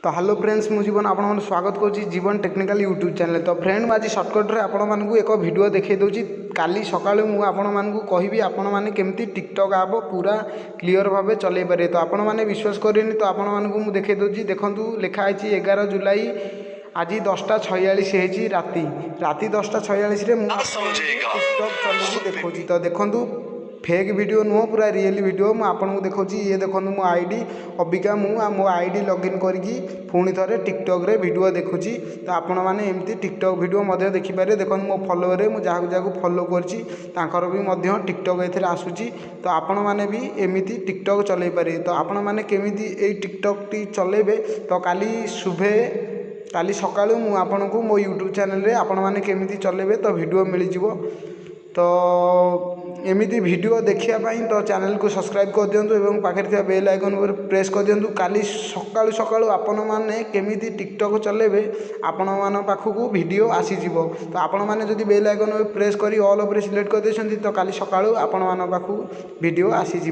तो hello friends मु जीवन आपन स्वागत करुँच जीवन टेक्निकल यूट्यूब चैनल। तो फ्रेंड आज सर्टकट्रे आपण एक वीडियो देखा दूसरी काली सका मुझे आपण मैंने केमती टिकटॉक आप पूरा क्लीयर भाव चल पारे। तो आपण मैंने विश्वास करेनि तो आपण देखा दूसरी देखूँ लिखाई 11 जुलाई आज 10:46 राति राति 10:46 टिकटॉक चल देखा। तो देखूँ फेक वीडियो नुह पूरा रियल वीडियो मुझे देखा ये देखो मो आईडी अबिका मो आईडी लॉगिन करके पुणी थे टिकटॉक रे वीडियो देखुची। तो आपण मैंने एमती टिकटॉक वीडियो देखिपारे। देखो मो फॉलोअर मुझे जहाँ फॉलो कर भी टिकटॉक ए आसूची। तो आपण मैंने भी एमती टिकटॉक चल पारे। तो आपण मैंने केमिति ए टिकटॉक टी चलेबे तो काली सका मुझे मो यूट्यूब चैनल रे आपण मैंने केमिति चलेबे तो वीडियो मिल जिवो। तो एमिति वीडियो देखापी तो चैनल को सब्सक्राइब कर दिंतु और पाखे बेल आइकन पर प्रेस कर दिंतु। काली सकाळु सकाळु आपण मैंने केमिति टिकटॉक चलेबे आपण मान पाखक वीडियो आसीज। तो आपण मैंने जदि बेल आइकन पर प्रेस कर ऑल उपर सिलेक्ट कर देछंती तो काली सकाळु आपण मान पाखक वीडियो आसीज।